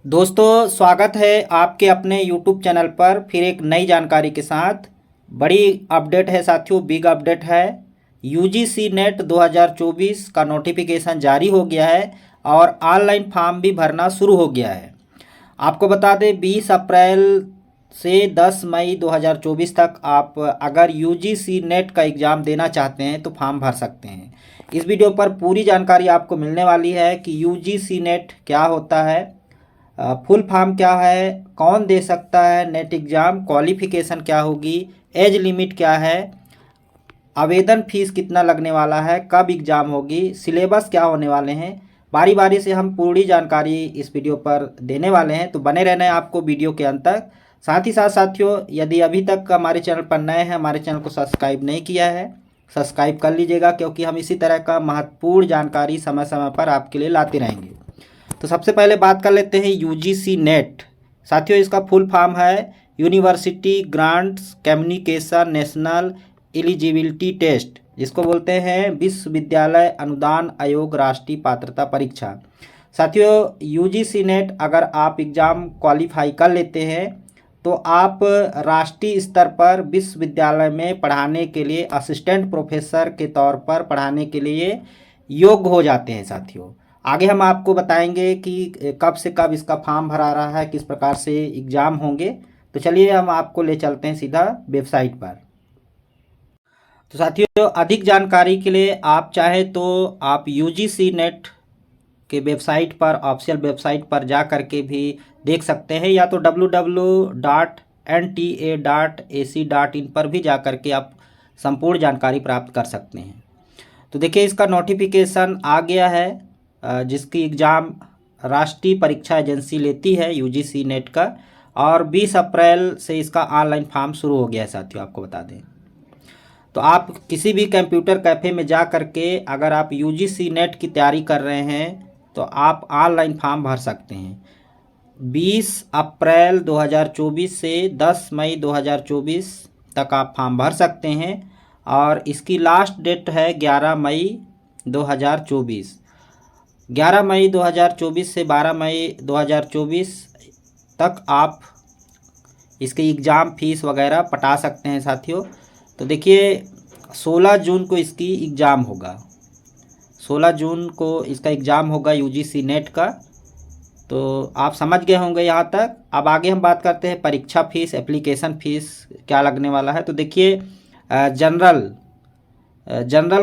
दोस्तों स्वागत है आपके अपने YouTube चैनल पर फिर एक नई जानकारी के साथ। बड़ी अपडेट है साथियों, बिग अपडेट है। यूजीसी नेट 2024 का नोटिफिकेशन जारी हो गया है और ऑनलाइन फॉर्म भी भरना शुरू हो गया है। आपको बता दें 20 अप्रैल से 10 मई 2024 तक आप अगर यूजीसी नेट का एग्ज़ाम देना चाहते हैं तो फॉर्म भर सकते हैं। इस वीडियो पर पूरी जानकारी आपको मिलने वाली है कि यूजीसी नेट क्या होता है, फुल फॉर्म क्या है, कौन दे सकता है नेट एग्ज़ाम, क्वालिफिकेशन क्या होगी, एज लिमिट क्या है, आवेदन फीस कितना लगने वाला है, कब एग्ज़ाम होगी, सिलेबस क्या होने वाले हैं। बारी बारी से हम पूरी जानकारी इस वीडियो पर देने वाले हैं, तो बने रहना है आपको वीडियो के अंत तक। साथ ही साथ साथियों, यदि अभी तक हमारे चैनल पर नए हैं, हमारे चैनल को सब्सक्राइब नहीं किया है, सब्सक्राइब कर लीजिएगा, क्योंकि हम इसी तरह का महत्वपूर्ण जानकारी समय समय पर आपके लिए लाते रहेंगे। तो सबसे पहले बात कर लेते हैं यूजीसी नेट। साथियों इसका फुल फॉर्म है university grants communication national eligibility test, जिसको बोलते हैं विश्वविद्यालय अनुदान आयोग राष्ट्रीय पात्रता परीक्षा। साथियों यूजीसी नेट अगर आप एग्ज़ाम क्वालिफाई कर लेते हैं तो आप राष्ट्रीय स्तर पर विश्वविद्यालय में पढ़ाने के लिए असिस्टेंट प्रोफेसर के तौर पर पढ़ाने के लिए योग्य हो जाते हैं। साथियों आगे हम आपको बताएंगे कि कब से कब इसका फॉर्म भरा रहा है, किस प्रकार से एग्ज़ाम होंगे। तो चलिए हम आपको ले चलते हैं सीधा वेबसाइट पर। तो साथियों अधिक जानकारी के लिए आप चाहें तो आप यूजीसी नेट के वेबसाइट पर, ऑफिशियल वेबसाइट पर जा कर के भी देख सकते हैं, या तो www.nta.ac.in पर भी जा कर के आप संपूर्ण जानकारी प्राप्त कर सकते हैं। तो देखिए इसका नोटिफिकेशन आ गया है, जिसकी एग्ज़ाम राष्ट्रीय परीक्षा एजेंसी लेती है यूजीसी नेट का, और 20 अप्रैल से इसका ऑनलाइन फॉर्म शुरू हो गया है। साथियों आपको बता दें तो आप किसी भी कंप्यूटर कैफ़े में जा कर के अगर आप यूजीसी नेट की तैयारी कर रहे हैं तो आप ऑनलाइन फॉर्म भर सकते हैं। 20 अप्रैल 2024 से 10 मई 2024 तक आप फॉर्म भर सकते हैं, और इसकी लास्ट डेट है 11 मई 2024। 11 मई 2024 से 12 मई 2024 तक आप इसके एग्ज़ाम फीस वगैरह पटा सकते हैं। साथियों तो देखिए 16 जून को इसकी एग्ज़ाम होगा, 16 जून को इसका एग्ज़ाम होगा यूजीसी नेट का। तो आप समझ गए होंगे यहाँ तक। अब आगे हम बात करते हैं परीक्षा फीस, एप्लीकेशन फ़ीस क्या लगने वाला है। तो देखिए जनरल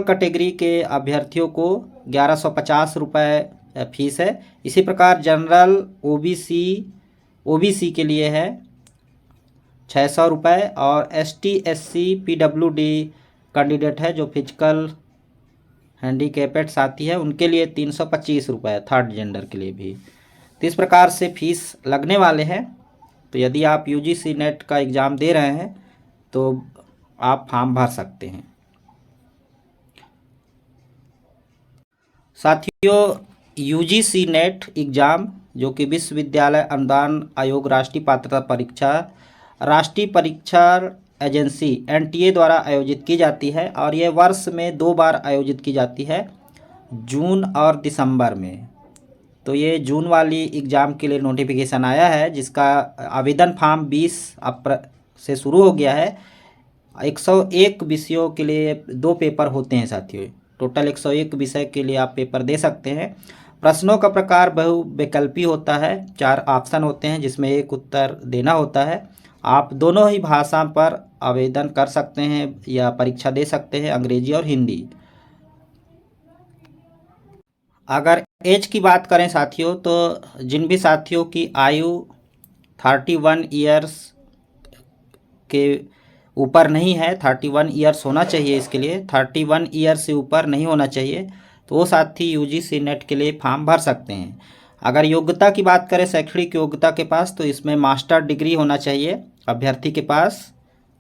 कैटेगरी के अभ्यर्थियों को 1150 रुपये फीस है। इसी प्रकार जनरल ओबीसी के लिए है 600 रुपये, और एसटी एससी पीडब्ल्यूडी कैंडिडेट है जो फिजिकल हैंडीकैपेड साथी है उनके लिए 325 रुपये, थर्ड जेंडर के लिए भी। तो इस प्रकार से फीस लगने वाले हैं। तो यदि आप यूजीसी नेट का एग्ज़ाम दे रहे हैं तो आप फॉर्म भर सकते हैं। साथियों यूजीसी नेट एग्ज़ाम जो कि विश्वविद्यालय अनुदान आयोग राष्ट्रीय पात्रता परीक्षा राष्ट्रीय परीक्षा एजेंसी एनटीए द्वारा आयोजित की जाती है, और यह वर्ष में 2 बार आयोजित की जाती है, जून और दिसंबर में। तो ये जून वाली एग्ज़ाम के लिए नोटिफिकेशन आया है, जिसका आवेदन फॉर्म 20 अप्रैल से शुरू हो गया है। 101 विषयों के लिए 2 पेपर होते हैं साथियों। टोटल 101 विषय के लिए आप पेपर दे सकते हैं। प्रश्नों का प्रकार बहुविकल्पी होता है, 4 ऑप्शन होते हैं जिसमें एक उत्तर देना होता है। आप दोनों ही भाषा पर आवेदन कर सकते हैं या परीक्षा दे सकते हैं, अंग्रेजी और हिंदी। अगर एज की बात करें साथियों, तो जिन भी साथियों की आयु 31 ईयर्स के ऊपर नहीं है, 31 ईयर्स होना चाहिए इसके लिए, 31 ईयर्स से ऊपर नहीं होना चाहिए, तो वो साथी यूजीसी नेट के लिए फॉर्म भर सकते हैं। अगर योग्यता की बात करें, शैक्षणिक योग्यता के पास, तो इसमें मास्टर डिग्री होना चाहिए अभ्यर्थी के पास,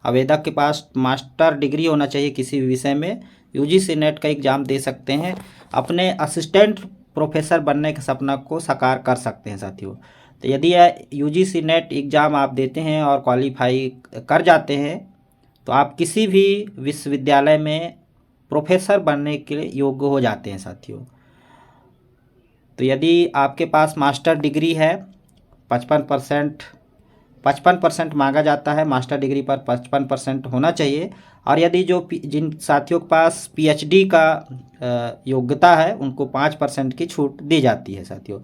आवेदक के पास मास्टर डिग्री होना चाहिए किसी भी विषय में। यूजीसी नेट का एग्ज़ाम दे सकते हैं, अपने असिस्टेंट प्रोफेसर बनने के सपना को साकार कर सकते हैं साथियों। तो यदि यूजीसी नेट एग्ज़ाम आप देते हैं और क्वालिफाई कर जाते हैं तो आप किसी भी विश्वविद्यालय में प्रोफेसर बनने के लिए योग्य हो जाते हैं साथियों। तो यदि आपके पास मास्टर डिग्री है 55% मांगा जाता है। मास्टर डिग्री पर 55% होना चाहिए। और यदि जिन साथियों के पास पीएचडी का योग्यता है उनको 5% की छूट दी जाती है साथियों।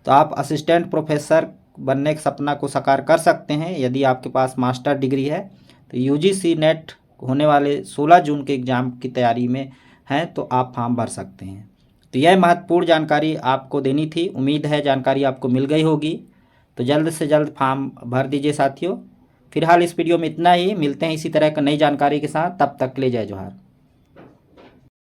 तो आप असिस्टेंट प्रोफेसर बनने के सपना को साकार कर सकते हैं यदि आपके पास मास्टर डिग्री है। तो यूजीसी नेट होने वाले 16 जून के एग्ज़ाम की तैयारी में हैं तो आप फॉर्म भर सकते हैं। तो यह महत्वपूर्ण जानकारी आपको देनी थी। उम्मीद है जानकारी आपको मिल गई होगी। तो जल्द से जल्द फॉर्म भर दीजिए साथियों। फिलहाल इस वीडियो में इतना ही। मिलते हैं इसी तरह का नई जानकारी के साथ। तब तक के लिए जय जोहार।